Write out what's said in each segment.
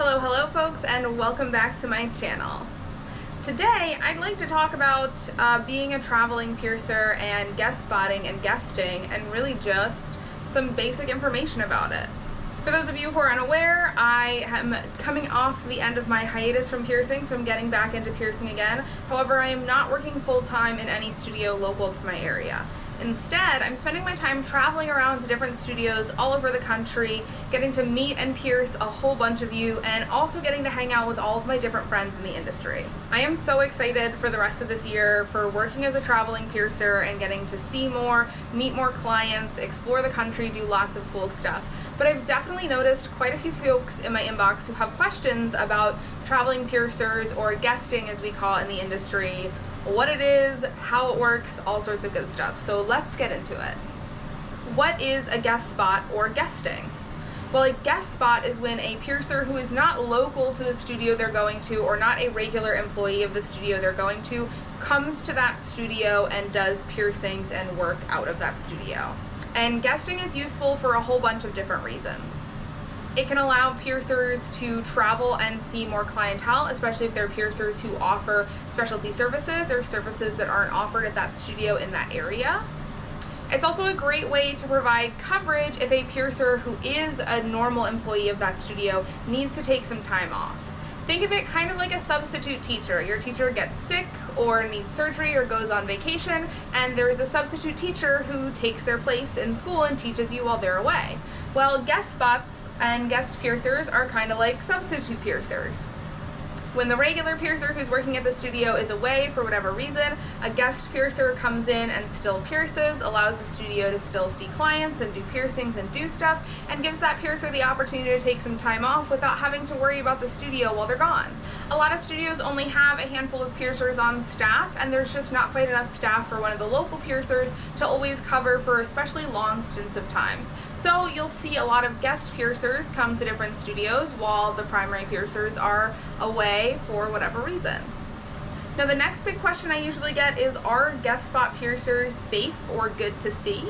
Hello folks, and welcome back to my channel. Today I'd like to talk about being a traveling piercer and guest spotting and guesting, and really just some basic information about it. For those of you who are unaware, I am coming off the end of my hiatus from piercing, so I'm getting back into piercing again. However, I am not working full-time in any studio local to my area. Instead, I'm spending my time traveling around to different studios all over the country, getting to meet and pierce a whole bunch of you, and also getting to hang out with all of my different friends in the industry. I am so excited for the rest of this year for working as a traveling piercer and getting to see more, meet more clients, explore the country, do lots of cool stuff. But I've definitely noticed quite a few folks in my inbox who have questions about traveling piercers, or guesting as we call it in the industry, what it is, how it works, all sorts of good stuff. So let's get into it. What is a guest spot or guesting? Well, a guest spot is when a piercer who is not local to the studio they're going to, or not a regular employee of the studio they're going to, comes to that studio and does piercings and work out of that studio. And guesting is useful for a whole bunch of different reasons. It can allow piercers to travel and see more clientele, especially if they're piercers who offer specialty services or services that aren't offered at that studio in that area. It's also a great way to provide coverage if a piercer who is a normal employee of that studio needs to take some time off. Think of it kind of like a substitute teacher. Your teacher gets sick or needs surgery or goes on vacation, and there is a substitute teacher who takes their place in school and teaches you while they're away. Well, guest spots and guest piercers are kind of like substitute piercers. When the regular piercer who's working at the studio is away for whatever reason, a guest piercer comes in and still pierces, allows the studio to still see clients and do piercings and do stuff, and gives that piercer the opportunity to take some time off without having to worry about the studio while they're gone. A lot of studios only have a handful of piercers on staff, and there's just not quite enough staff for one of the local piercers to always cover for especially long stints of times. So you'll see a lot of guest piercers come to different studios while the primary piercers are away for whatever reason. Now, the next big question I usually get is, are guest spot piercers safe or good to see?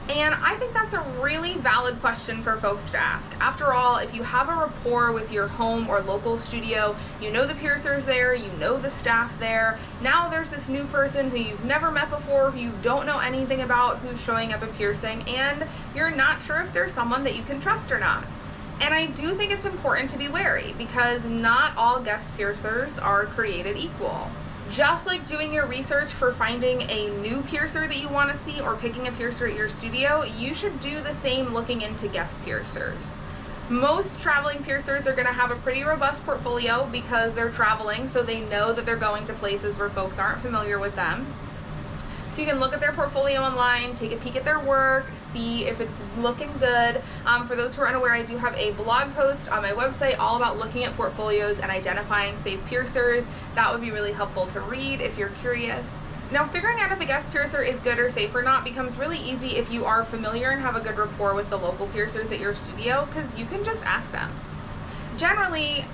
And I think that's a really valid question for folks to ask. After all, if you have a rapport with your home or local studio, you know the piercers there, you know the staff there. Now there's this new person who you've never met before, who you don't know anything about, who's showing up at piercing, and you're not sure if they're someone that you can trust or not. And I do think it's important to be wary, because not all guest piercers are created equal. Just like doing your research for finding a new piercer that you want to see or picking a piercer at your studio, you should do the same looking into guest piercers. Most traveling piercers are going to have a pretty robust portfolio because they're traveling, so they know that they're going to places where folks aren't familiar with them. So you can look at their portfolio online, take a peek at their work, see if it's looking good. For those who are unaware, I do have a blog post on my website all about looking at portfolios and identifying safe piercers. That would be really helpful to read if you're curious. Now, figuring out if a guest piercer is good or safe or not becomes really easy if you are familiar and have a good rapport with the local piercers at your studio, because you can just ask them. Generally,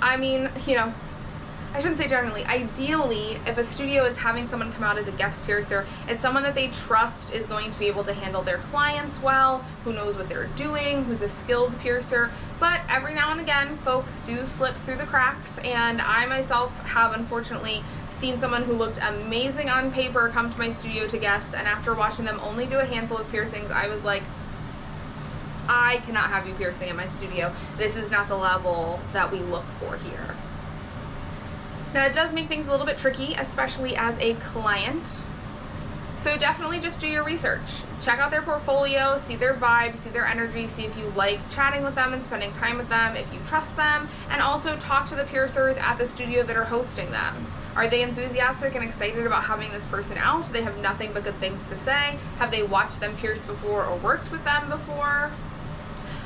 I shouldn't say generally, ideally, if a studio is having someone come out as a guest piercer, it's someone that they trust is going to be able to handle their clients well, who knows what they're doing, who's a skilled piercer. But every now and again, folks do slip through the cracks, and I myself have unfortunately seen someone who looked amazing on paper come to my studio to guest, and after watching them only do a handful of piercings, I was like, I cannot have you piercing in my studio. This is not the level that we look for here. Now, it does make things a little bit tricky, especially as a client. So definitely just do your research. Check out their portfolio, see their vibe, see their energy, see if you like chatting with them and spending time with them, if you trust them, and also talk to the piercers at the studio that are hosting them. Are they enthusiastic and excited about having this person out? Do they have nothing but good things to say? Have they watched them pierce before or worked with them before?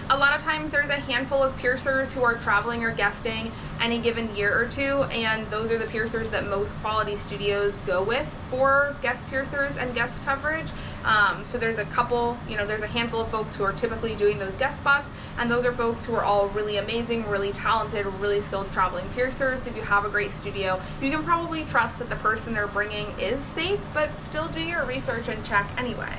A lot of times there's a handful of piercers who are traveling or guesting any given year or two, and those are the piercers that most quality studios go with for guest piercers and guest coverage. So there's a couple, there's a handful of folks who are typically doing those guest spots, and those are folks who are all really amazing, really talented, really skilled traveling piercers. So if you have a great studio, you can probably trust that the person they're bringing is safe, but still do your research and check anyway.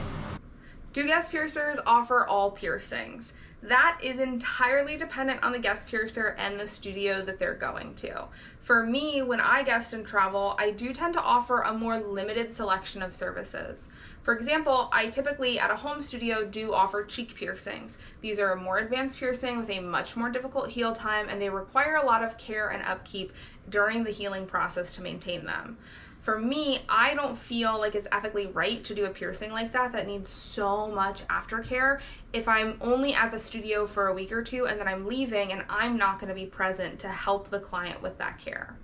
Do guest piercers offer all piercings? That is entirely dependent on the guest piercer and the studio that they're going to. For me, when I guest and travel, I do tend to offer a more limited selection of services. For example, I typically at a home studio do offer cheek piercings. These are a more advanced piercing with a much more difficult heal time, and they require a lot of care and upkeep during the healing process to maintain them. For me, I don't feel like it's ethically right to do a piercing like that needs so much aftercare if I'm only at the studio for a week or two and then I'm leaving and I'm not going to be present to help the client with that care.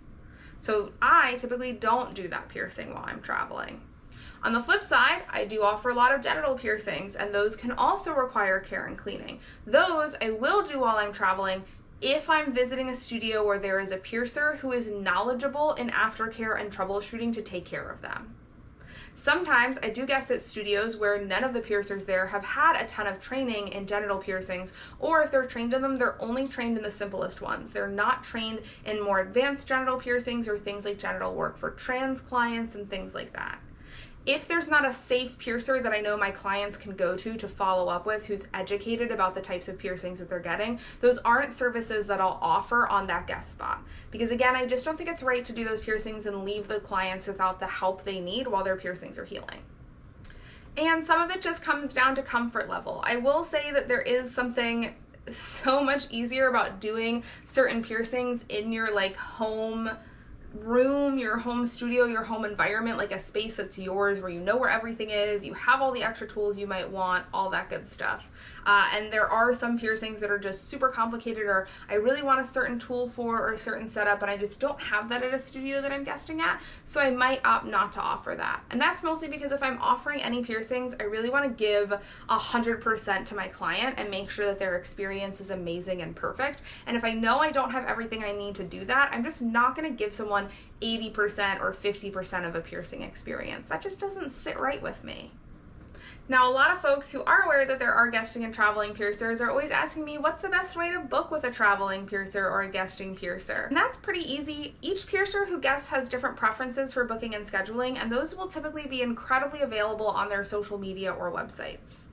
So I typically don't do that piercing while I'm traveling. On the flip side, I do offer a lot of genital piercings, and those can also require care and cleaning. Those I will do while I'm traveling if I'm visiting a studio where there is a piercer who is knowledgeable in aftercare and troubleshooting to take care of them. Sometimes I do guest at studios where none of the piercers there have had a ton of training in genital piercings, or if they're trained in them, they're only trained in the simplest ones. They're not trained in more advanced genital piercings or things like genital work for trans clients and things like that. If there's not a safe piercer that I know my clients can go to follow up with who's educated about the types of piercings that they're getting, those aren't services that I'll offer on that guest spot. Because again, I just don't think it's right to do those piercings and leave the clients without the help they need while their piercings are healing. And some of it just comes down to comfort level. I will say that there is something so much easier about doing certain piercings in your home room, your home studio, your home environment, like a space that's yours where you know where everything is, you have all the extra tools you might want, all that good stuff. And there are some piercings that are just super complicated, or I really want a certain tool for or a certain setup and I just don't have that at a studio that I'm guesting at, so I might opt not to offer that. And that's mostly because if I'm offering any piercings, I really want to give 100% to my client and make sure that their experience is amazing and perfect. And if I know I don't have everything I need to do that, I'm just not going to give someone 80% or 50% of a piercing experience. That just doesn't sit right with me. Now, a lot of folks who are aware that there are guesting and traveling piercers are always asking me, what's the best way to book with a traveling piercer or a guesting piercer? And that's pretty easy. Each piercer who guests has different preferences for booking and scheduling, and those will typically be incredibly available on their social media or websites.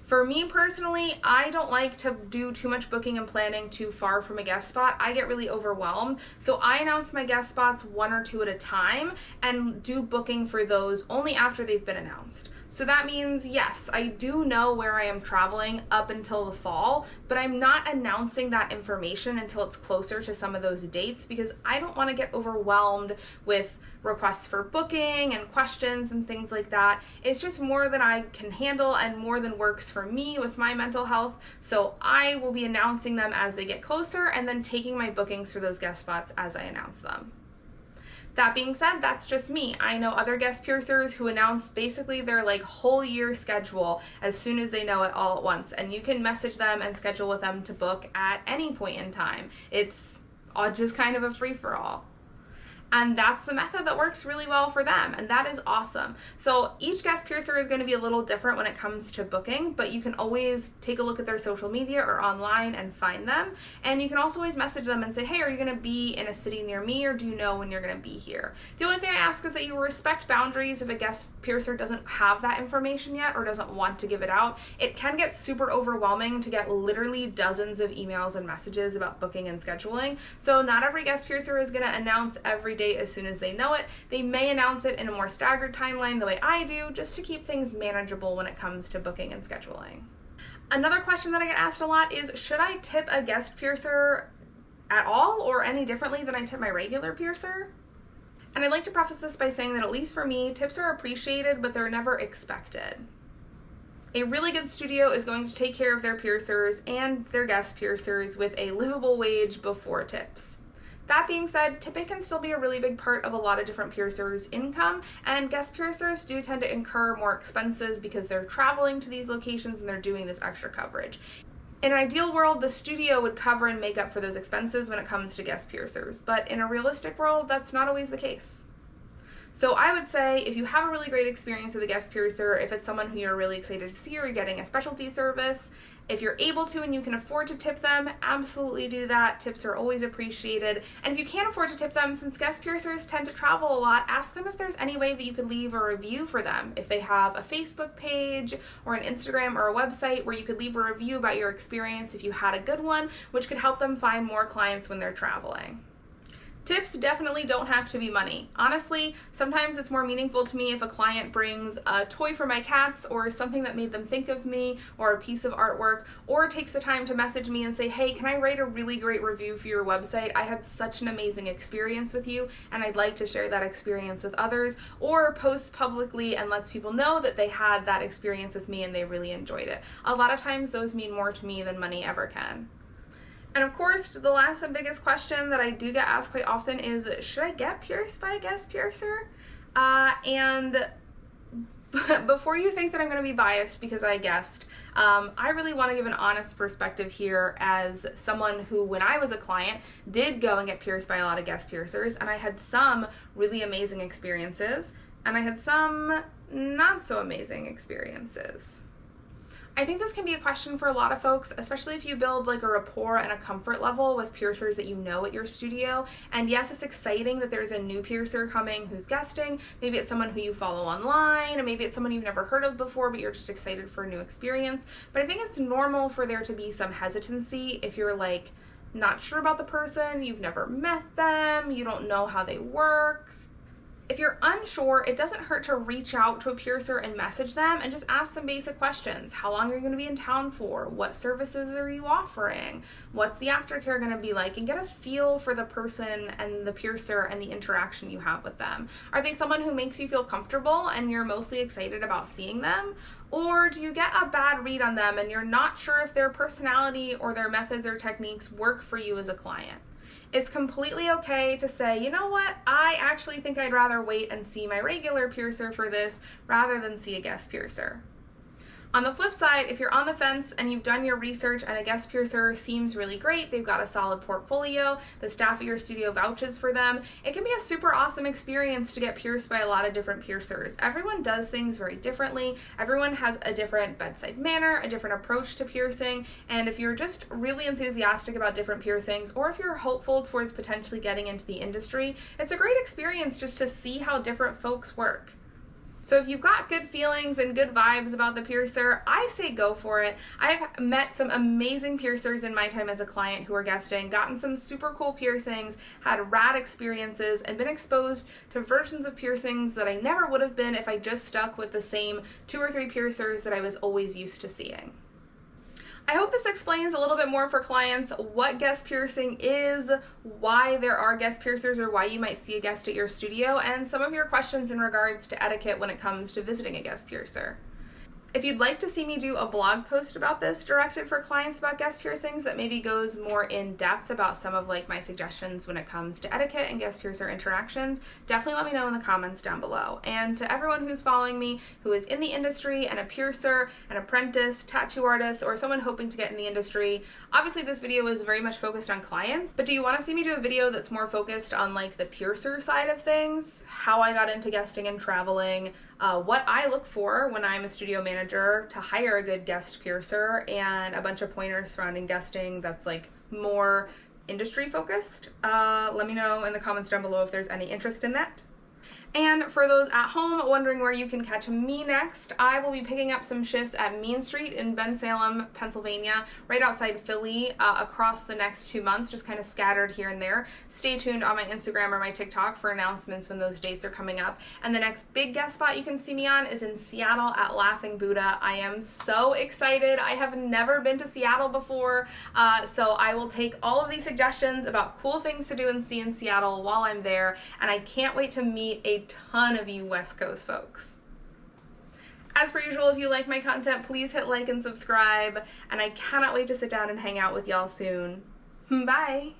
For me personally, I don't like to do too much booking and planning too far from a guest spot. I get really overwhelmed. So I announce my guest spots 1 or 2 at a time and do booking for those only after they've been announced. So that means, yes, I do know where I am traveling up until the fall, but I'm not announcing that information until it's closer to some of those dates because I don't want to get overwhelmed with requests for booking and questions and things like that. It's just more than I can handle and more than works for me with my mental health. So I will be announcing them as they get closer and then taking my bookings for those guest spots as I announce them. That being said, that's just me. I know other guest piercers who announce basically their whole year schedule as soon as they know it all at once, and you can message them and schedule with them to book at any point in time. It's all just kind of a free-for-all. And that's the method that works really well for them, and that is awesome. So each guest piercer is going to be a little different when it comes to booking, but you can always take a look at their social media or online and find them. And you can also always message them and say, hey, are you going to be in a city near me, or do you know when you're going to be here? The only thing I ask is that you respect boundaries if a guest piercer doesn't have that information yet or doesn't want to give it out. It can get super overwhelming to get literally dozens of emails and messages about booking and scheduling. So not every guest piercer is going to announce every date as soon as they know it. They may announce it in a more staggered timeline the way I do, just to keep things manageable when it comes to booking and scheduling. Another question that I get asked a lot is, should I tip a guest piercer at all or any differently than I tip my regular piercer? And I'd like to preface this by saying that at least for me, tips are appreciated, but they're never expected. A really good studio is going to take care of their piercers and their guest piercers with a livable wage before tips. That being said, tipping can still be a really big part of a lot of different piercers' income, and guest piercers do tend to incur more expenses because they're traveling to these locations and they're doing this extra coverage. In an ideal world, the studio would cover and make up for those expenses when it comes to guest piercers, but in a realistic world, that's not always the case. So I would say if you have a really great experience with a guest piercer, if it's someone who you're really excited to see or you're getting a specialty service, if you're able to and you can afford to tip them, absolutely do that. Tips are always appreciated. And if you can't afford to tip them, since guest piercers tend to travel a lot, ask them if there's any way that you could leave a review for them. If they have a Facebook page or an Instagram or a website where you could leave a review about your experience if you had a good one, which could help them find more clients when they're traveling. Tips definitely don't have to be money. Honestly, sometimes it's more meaningful to me if a client brings a toy for my cats or something that made them think of me or a piece of artwork, or takes the time to message me and say, hey, can I write a really great review for your website? I had such an amazing experience with you and I'd like to share that experience with others, or posts publicly and lets people know that they had that experience with me and they really enjoyed it. A lot of times those mean more to me than money ever can. And of course, the last and biggest question that I do get asked quite often is, should I get pierced by a guest piercer? And before you think that I'm going to be biased because I guessed, I really want to give an honest perspective here as someone who, when I was a client, did go and get pierced by a lot of guest piercers, and I had some really amazing experiences, and I had some not so amazing experiences. I think this can be a question for a lot of folks, especially if you build like a rapport and a comfort level with piercers that you know at your studio. And yes, it's exciting that there's a new piercer coming who's guesting. Maybe it's someone who you follow online, and maybe it's someone you've never heard of before, but you're just excited for a new experience. But I think it's normal for there to be some hesitancy if you're like not sure about the person, you've never met them, you don't know how they work. If you're unsure, it doesn't hurt to reach out to a piercer and message them and just ask some basic questions. How long are you going to be in town for? What services are you offering? What's the aftercare going to be like? And get a feel for the person and the piercer and the interaction you have with them. Are they someone who makes you feel comfortable and you're mostly excited about seeing them? Or do you get a bad read on them and you're not sure if their personality or their methods or techniques work for you as a client? It's completely okay to say, you know what, I actually think I'd rather wait and see my regular piercer for this rather than see a guest piercer. On the flip side, if you're on the fence and you've done your research and a guest piercer seems really great, they've got a solid portfolio, the staff at your studio vouches for them, it can be a super awesome experience to get pierced by a lot of different piercers. Everyone does things very differently. Everyone has a different bedside manner, a different approach to piercing, and if you're just really enthusiastic about different piercings, or if you're hopeful towards potentially getting into the industry, it's a great experience just to see how different folks work. So if you've got good feelings and good vibes about the piercer, I say go for it. I've met some amazing piercers in my time as a client who are guesting, gotten some super cool piercings, had rad experiences, and been exposed to versions of piercings that I never would have been if I just stuck with the same 2 or 3 piercers that I was always used to seeing. I hope this explains a little bit more for clients what guest piercing is, why there are guest piercers or why you might see a guest at your studio, and some of your questions in regards to etiquette when it comes to visiting a guest piercer. If you'd like to see me do a blog post about this directed for clients about guest piercings that maybe goes more in depth about some of like my suggestions when it comes to etiquette and guest piercer interactions, definitely let me know in the comments down below. And to everyone who's following me who is in the industry and a piercer, an apprentice, tattoo artist, or someone hoping to get in the industry, obviously this video is very much focused on clients, but do you want to see me do a video that's more focused on like the piercer side of things, how I got into guesting and traveling, what I look for when I'm a studio manager to hire a good guest piercer, and a bunch of pointers surrounding guesting that's like more industry focused. Let me know in the comments down below if there's any interest in that. And for those at home wondering where you can catch me next, I will be picking up some shifts at Mean Street in Bensalem, Pennsylvania, right outside Philly, across the next 2 months, just kind of scattered here and there. Stay tuned on my Instagram or my TikTok for announcements when those dates are coming up. And the next big guest spot you can see me on is in Seattle at Laughing Buddha. I am so excited. I have never been to Seattle before, so I will take all of these suggestions about cool things to do and see in Seattle while I'm there, and I can't wait to meet a ton of you West Coast folks. As per usual, if you like my content, please hit like and subscribe, and I cannot wait to sit down and hang out with y'all soon. Bye!